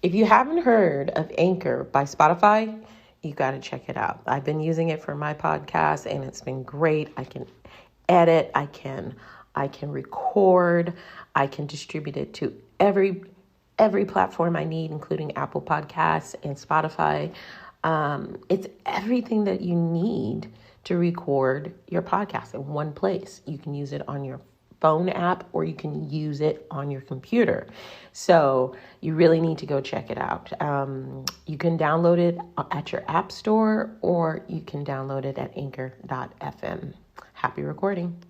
If you haven't heard of Anchor by Spotify, you got to check it out. I've been using it for my podcast and it's been great. I can edit, I can record, I can distribute it to every platform I need, including Apple Podcasts and Spotify. It's everything that you need to record your podcast in one place. You can use it on your phone app or you can use it on your computer. So you really need to go check it out. You can download it at your app store or you can download it at anchor.fm. Happy recording.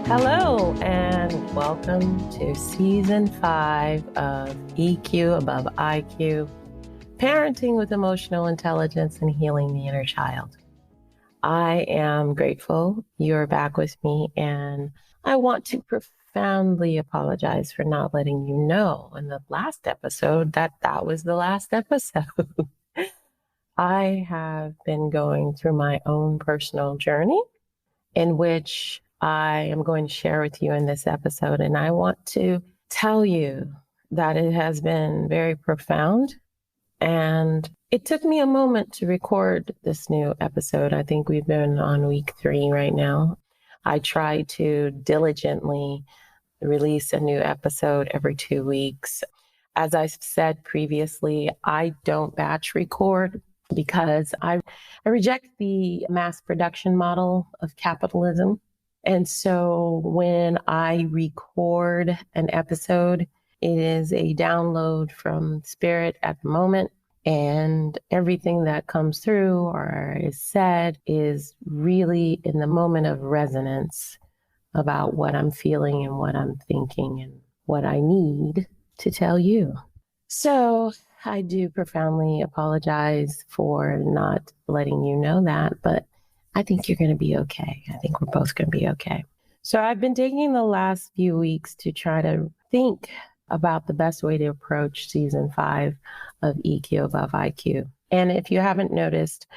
Hello, and welcome to Season 5 of EQ Above IQ, Parenting with Emotional Intelligence and Healing the Inner Child. I am grateful you're back with me, and I want to profoundly apologize for not letting you know in the last episode that was the last episode. I have been going through my own personal journey in which I am going to share with you in this episode. And I want to tell you that it has been very profound. And it took me a moment to record this new episode. I think we've been on week 3 right now. I try to diligently release a new episode every 2 weeks. As I've said previously, I don't batch record because I reject the mass production model of capitalism. And so when I record an episode, it is a download from spirit at the moment. And everything that comes through or is said is really in the moment of resonance about what I'm feeling and what I'm thinking and what I need to tell you. So I do profoundly apologize for not letting you know that, but I think you're going to be okay. I think we're both going to be okay. So I've been taking the last few weeks to try to think about the best way to approach Season 5 of EQ Above IQ. And if you haven't noticed,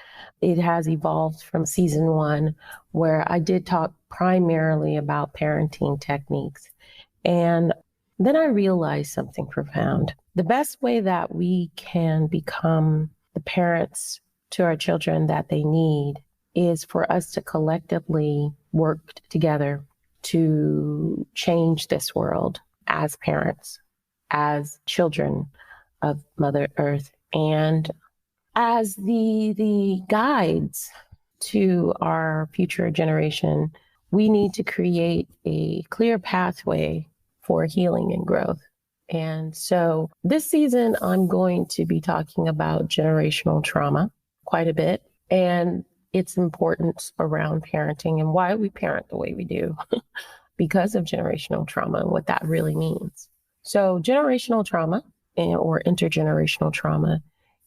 it has evolved from Season 1, where I did talk primarily about parenting techniques. And then I realized something profound. The best way that we can become the parents to our children that they need is for us to collectively work together to change this world as parents, as children of Mother Earth, and as the guides to our future generation. We need to create a clear pathway for healing and growth. And so this season, I'm going to be talking about generational trauma quite a bit, and its importance around parenting and why we parent the way we do because of generational trauma and what that really means. So generational trauma or intergenerational trauma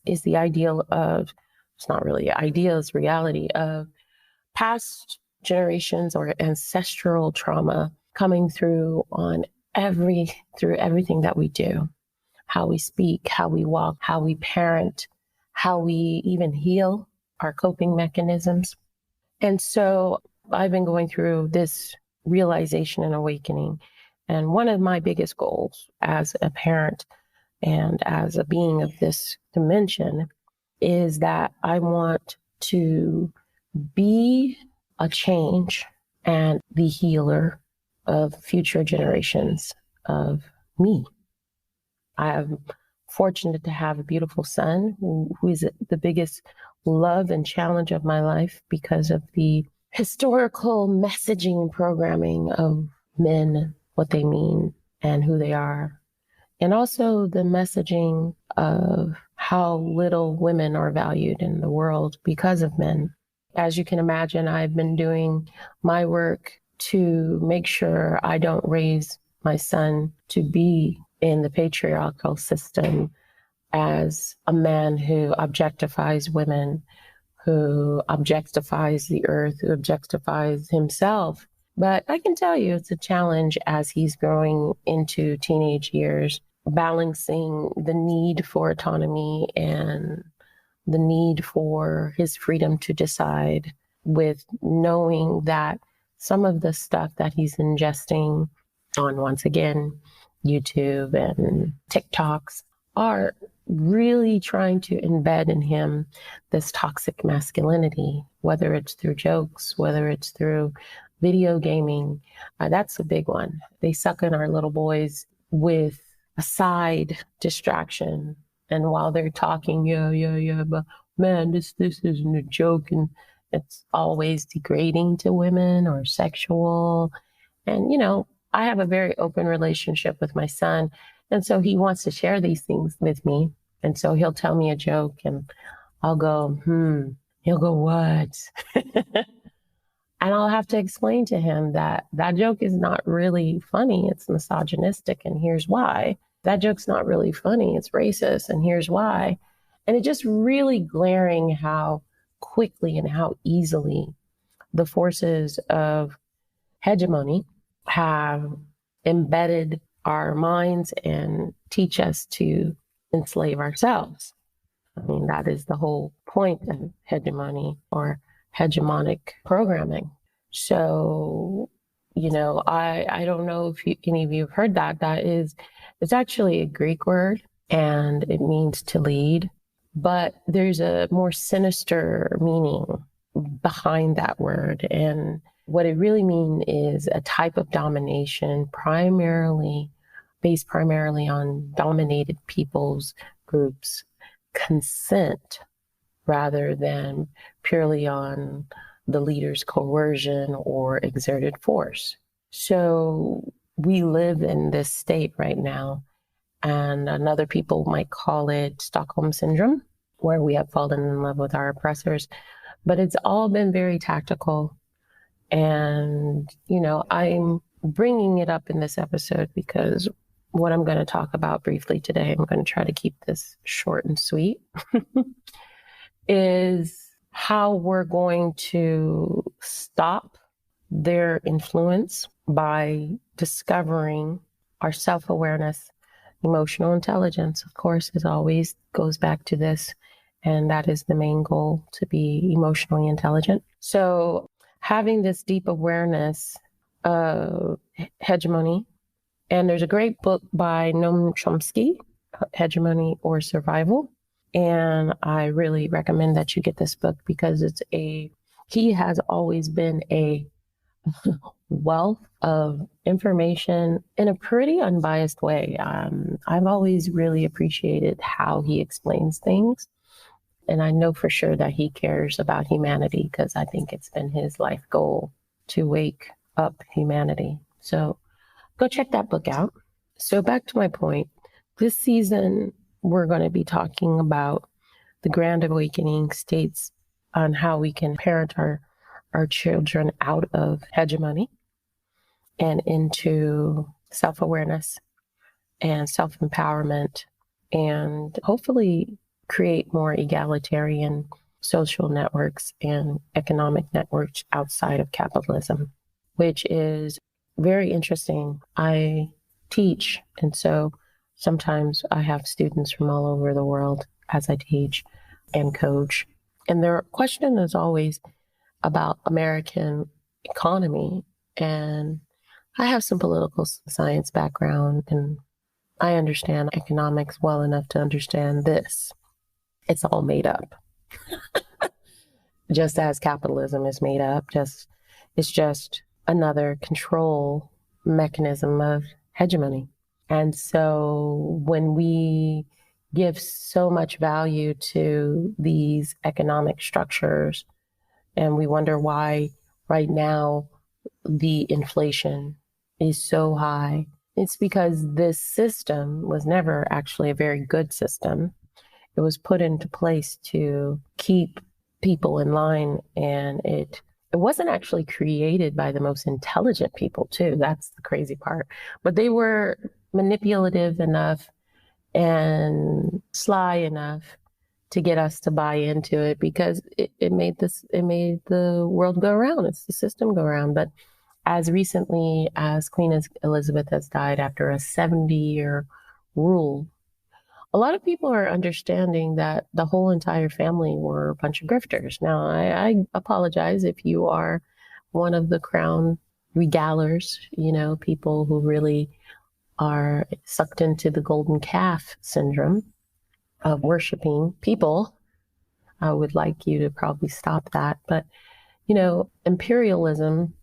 is the ideal of, it's not really an idea, it's reality of past generations or ancestral trauma coming through through everything that we do, how we speak, how we walk, how we parent, how we even heal our coping mechanisms. And so I've been going through this realization and awakening. And one of my biggest goals as a parent and as a being of this dimension is that I want to be a change and the healer of future generations of me. I am fortunate to have a beautiful son who is the biggest love and challenge of my life because of the historical messaging programming of men, what they mean and who they are. And also the messaging of how little women are valued in the world because of men. As you can imagine, I've been doing my work to make sure I don't raise my son to be in the patriarchal system as a man who objectifies women, who objectifies the earth, who objectifies himself. But I can tell you it's a challenge as he's growing into teenage years, balancing the need for autonomy and the need for his freedom to decide, with knowing that some of the stuff that he's ingesting on, once again, YouTube and TikToks are really trying to embed in him this toxic masculinity, whether it's through jokes, whether it's through video gaming. That's a big one. They suck in our little boys with a side distraction. And while they're talking, yeah, but man, this isn't a joke. And it's always degrading to women or sexual. And, I have a very open relationship with my son. And so he wants to share these things with me. And so he'll tell me a joke and I'll go, He'll go, what? And I'll have to explain to him that that joke is not really funny. It's misogynistic. And here's why. That joke's not really funny. It's racist. And here's why. And it's just really glaring how quickly and how easily the forces of hegemony have embedded our minds and teach us to enslave ourselves. I mean, that is the whole point of hegemony or hegemonic programming. So, I don't know if any of you have heard that. It's actually a Greek word and it means to lead, but there's a more sinister meaning behind that word. And what it really means is a type of domination based primarily on dominated people's groups' consent rather than purely on the leader's coercion or exerted force. So we live in this state right now, and other people might call it Stockholm Syndrome, where we have fallen in love with our oppressors, but it's all been very tactical. And, I'm bringing it up in this episode because what I'm going to talk about briefly today, I'm going to try to keep this short and sweet, is how we're going to stop their influence by discovering our self-awareness. Emotional intelligence, of course, as always goes back to this, and that is the main goal, to be emotionally intelligent. So having this deep awareness of hegemony, and there's a great book by Noam Chomsky, Hegemony or Survival, and I really recommend that you get this book because he has always been a wealth of information in a pretty unbiased way. I've always really appreciated how he explains things. And I know for sure that he cares about humanity because I think it's been his life goal to wake up humanity. So go check that book out. So back to my point, this season, we're going to be talking about the Grand Awakening states on how we can parent our children out of hegemony and into self-awareness and self-empowerment, and hopefully create more egalitarian social networks and economic networks outside of capitalism, which is very interesting. I teach, and so sometimes I have students from all over the world as I teach and coach. And their question is always about American economy. And I have some political science background, and I understand economics well enough to understand this. It's all made up. Just as capitalism is made up, it's just another control mechanism of hegemony. And so when we give so much value to these economic structures, and we wonder why right now the inflation is so high, it's because this system was never actually a very good system. It was put into place to keep people in line, and it wasn't actually created by the most intelligent people too. That's the crazy part. But they were manipulative enough and sly enough to get us to buy into it, because it made the world go around. It's the system go around. But as recently as Queen Elizabeth has died after a 70-year rule, a lot of people are understanding that the whole entire family were a bunch of grifters. Now, I apologize if you are one of the crown regalers, people who really are sucked into the golden calf syndrome of worshiping people. I would like you to probably stop that. But, imperialism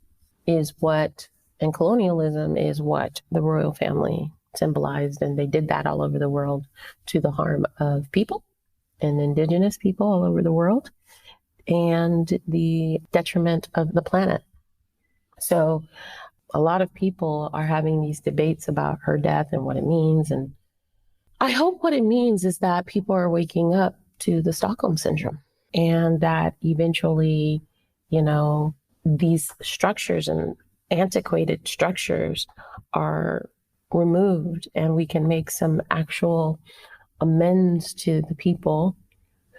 is what, and colonialism is what the royal family symbolized. And they did that all over the world to the harm of people and indigenous people all over the world, and the detriment of the planet. So a lot of people are having these debates about her death and what it means. And I hope what it means is that people are waking up to the Stockholm syndrome, and that eventually, these structures and antiquated structures are removed, and we can make some actual amends to the people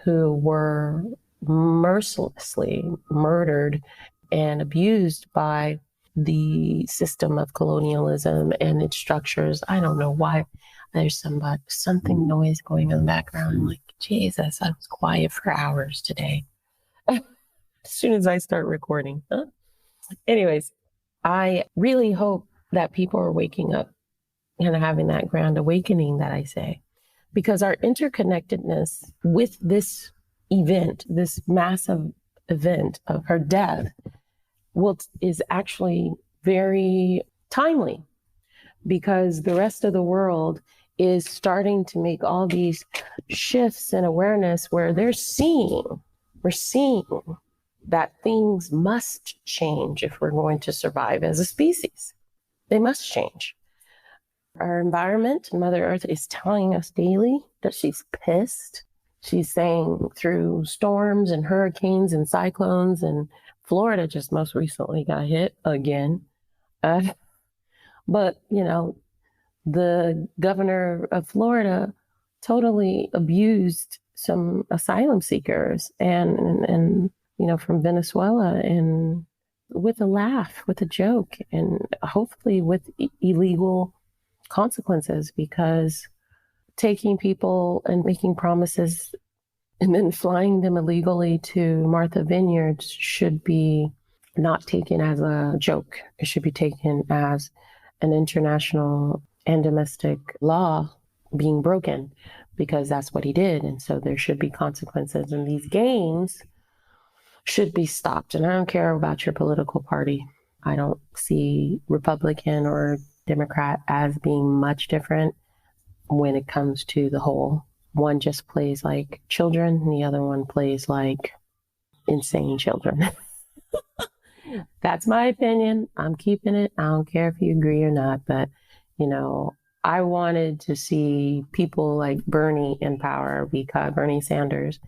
who were mercilessly murdered and abused by the system of colonialism and its structures. I don't know why there's something noise going in the background. I'm like, Jesus, I was quiet for hours today. As soon as I start recording. Anyways, I really hope that people are waking up and having that grand awakening that I say, because our interconnectedness with this event, this massive event of her death, is actually very timely, because the rest of the world is starting to make all these shifts in awareness where we're seeing that things must change if we're going to survive as a species. They must change. Our environment, Mother Earth, is telling us daily that she's pissed. She's saying through storms and hurricanes and cyclones, and Florida just most recently got hit again. But, the governor of Florida totally abused some asylum seekers and from Venezuela, and with a laugh, with a joke, and hopefully with illegal consequences, because taking people and making promises and then flying them illegally to Martha Vineyards should be not taken as a joke. It should be taken as an international and domestic law being broken, because that's what he did. And so there should be consequences, and these games should be stopped. And I don't care about your political party. I don't see Republican or Democrat as being much different when it comes to the whole. One just plays like children, and the other one plays like insane children. That's my opinion. I'm keeping it. I don't care if you agree or not, but I wanted to see people like Bernie in power, because Bernie Sanders,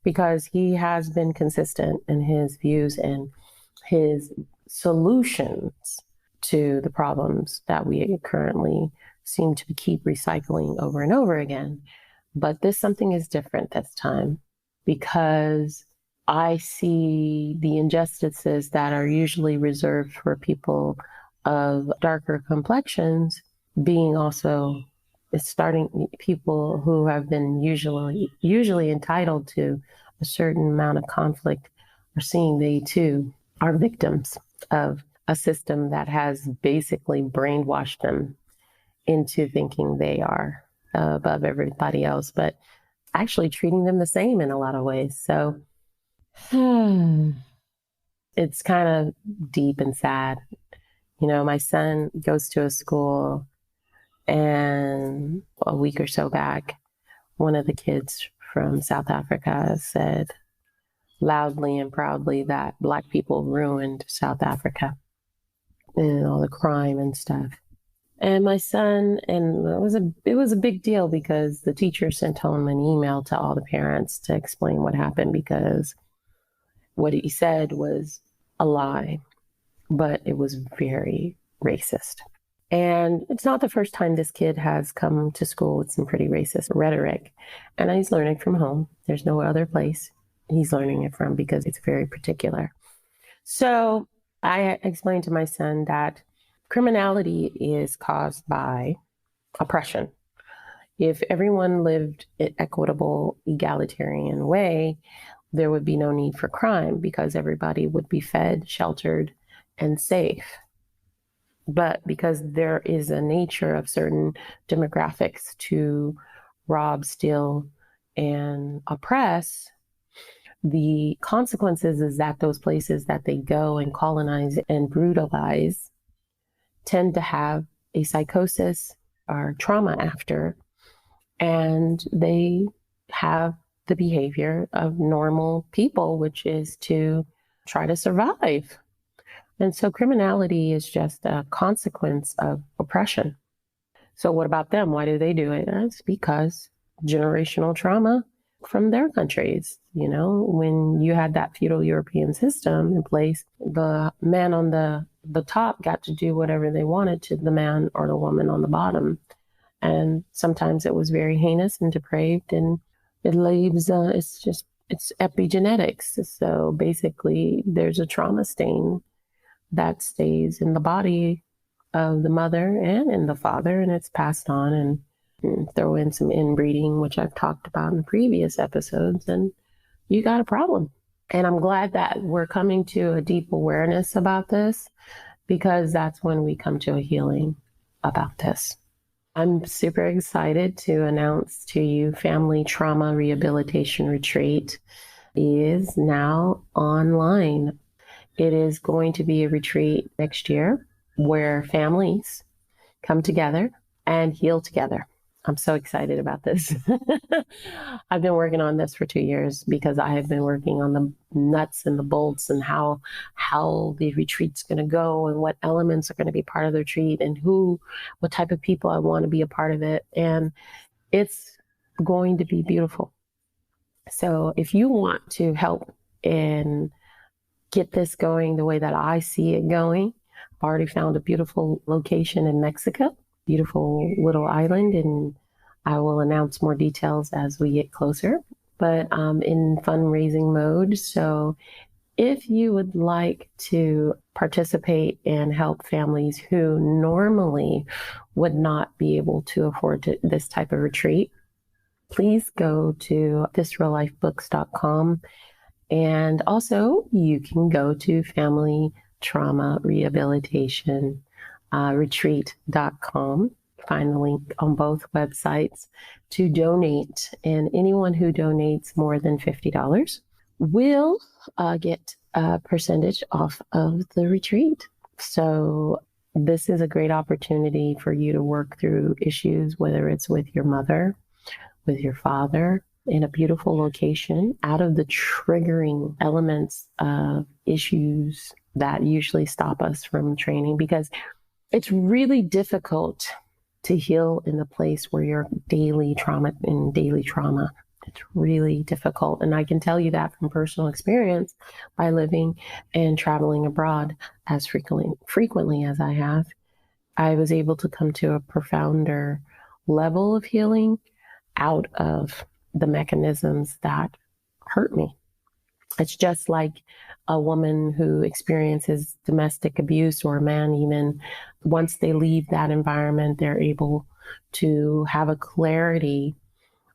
because he has been consistent in his views and his solutions to the problems that we currently seem to keep recycling over and over again. But something is different this time, because I see the injustices that are usually reserved for people of darker complexions being also starting people who have been usually entitled to a certain amount of conflict, are seeing they too are victims of a system that has basically brainwashed them into thinking they are above everybody else, but actually treating them the same in a lot of ways. So it's kind of deep and sad. My son goes to a school, and a week or so back, one of the kids from South Africa said loudly and proudly that Black people ruined South Africa and all the crime and stuff. And my son, and it was a big deal, because the teacher sent home an email to all the parents to explain what happened, because what he said was a lie, but it was very racist. And it's not the first time this kid has come to school with some pretty racist rhetoric. And he's learning from home. There's no other place he's learning it from because it's very particular. So I explained to my son that criminality is caused by oppression. If everyone lived an equitable, egalitarian way, there would be no need for crime because everybody would be fed, sheltered, and safe. But because there is a nature of certain demographics to rob, steal, and oppress, the consequences is that those places that they go and colonize and brutalize tend to have a psychosis or trauma after, and they have the behavior of normal people, which is to try to survive. And so criminality is just a consequence of oppression. So what about them? Why do they do it? It's because generational trauma from their countries. You know, when you had that feudal European system in place, the man on the top got to do whatever they wanted to the man or the woman on the bottom. And sometimes it was very heinous and depraved, and it leaves, it's epigenetics. So basically, there's a trauma stain that stays in the body of the mother and in the father, and it's passed on, and throw in some inbreeding, which I've talked about in previous episodes, and you got a problem. And I'm glad that we're coming to a deep awareness about this, because that's when we come to a healing about this. I'm super excited to announce to you Family Trauma Rehabilitation Retreat is now online. It is going to be a retreat next year where families come together and heal together. I'm so excited about this. I've been working on this for 2 years because I have been working on the nuts and the bolts and how the retreat's going to go and what elements are going to be part of the retreat and what type of people I want to be a part of it. And it's going to be beautiful. So if you want to help and get this going the way that I see it going, I've already found a beautiful location in Mexico, beautiful little island, and I will announce more details as we get closer. But I'm in fundraising mode. So if you would like to participate and help families who normally would not be able to afford this type of retreat, please go to thisreallifebooks.com. And also, you can go to Family Trauma Rehabilitation Retreat.com. Find the link on both websites to donate. And anyone who donates more than $50 will get a percentage off of the retreat. So this is a great opportunity for you to work through issues, whether it's with your mother, with your father, in a beautiful location, out of the triggering elements of issues that usually stop us from training, because it's really difficult to heal in the place where you're daily trauma. It's really difficult. And I can tell you that from personal experience by living and traveling abroad as frequently as I have. I was able to come to a profounder level of healing out of the mechanisms that hurt me. It's just like a woman who experiences domestic abuse, or a man even, once they leave that environment, they're able to have a clarity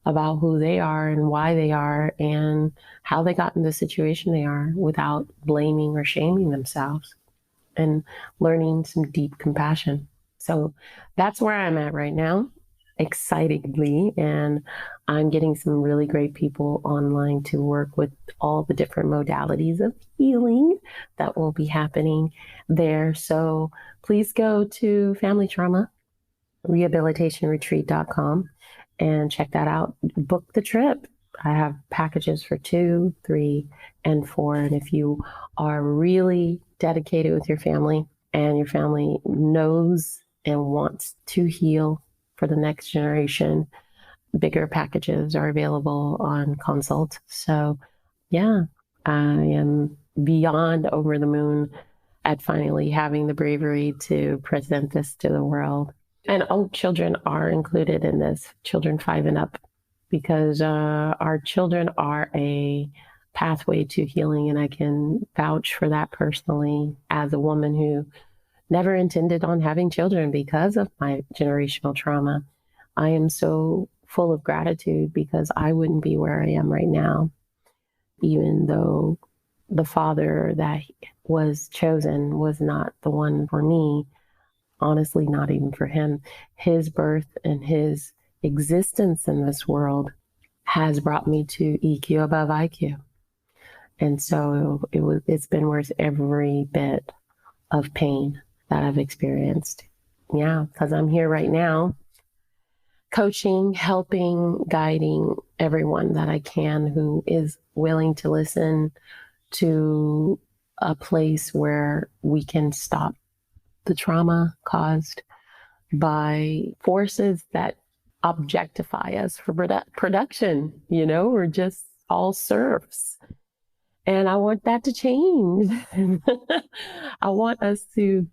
about who they are and why they are and how they got in the situation they are without blaming or shaming themselves, and learning some deep compassion. So that's where I'm at right now, excitedly, and I'm getting some really great people online to work with all the different modalities of healing that will be happening there. So please go to Family Trauma Rehabilitation Retreat.com and check that out. Book the trip. I have packages for 2, 3, and 4. And if you are really dedicated with your family and your family knows and wants to heal for the next generation, bigger packages are available on consult. So yeah, I am beyond over the moon at finally having the bravery to present this to the world. And children are included in this, children 5 and up, because our children are a pathway to healing. And I can vouch for that personally as a woman who never intended on having children because of my generational trauma. I am so full of gratitude because I wouldn't be where I am right now, even though the father that was chosen was not the one for me. Honestly, not even for him. His birth and his existence in this world has brought me to EQ above IQ. And so it's been worth every bit of pain that I've experienced. Yeah, because I'm here right now, coaching, helping, guiding everyone that I can who is willing to listen to a place where we can stop the trauma caused by forces that objectify us for production. We're just all serfs. And I want that to change. I want us to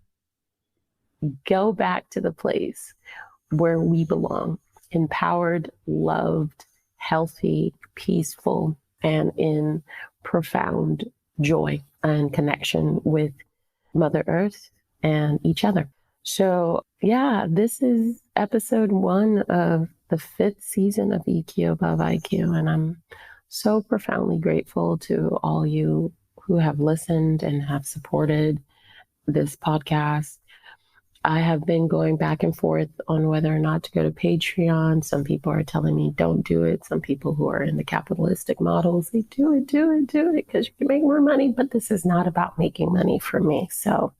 go back to the place where we belong, empowered, loved, healthy, peaceful, and in profound joy and connection with Mother Earth and each other. So yeah, this is episode 1 of the 5th season of EQ Above IQ. And I'm so profoundly grateful to all you who have listened and have supported this podcast. I have been going back and forth on whether or not to go to Patreon. Some people are telling me don't do it. Some people who are in the capitalistic models, they do it because you can make more money. But this is not about making money for me. So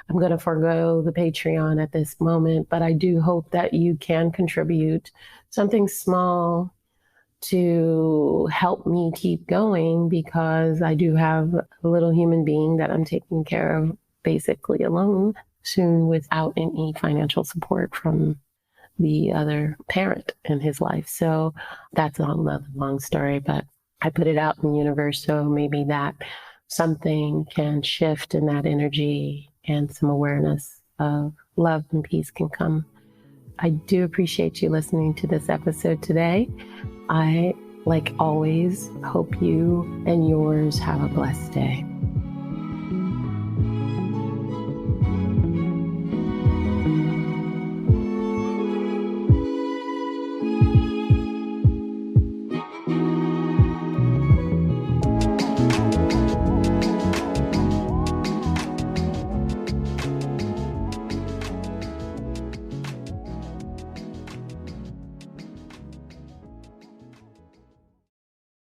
I'm going to forego the Patreon at this moment. But I do hope that you can contribute something small to help me keep going, because I do have a little human being that I'm taking care of basically alone soon without any financial support from the other parent in his life. So that's another long story, but I put it out in the universe so maybe that something can shift in that energy and some awareness of love and peace can come. I do appreciate you listening to this episode today. I, like always, hope you and yours have a blessed day.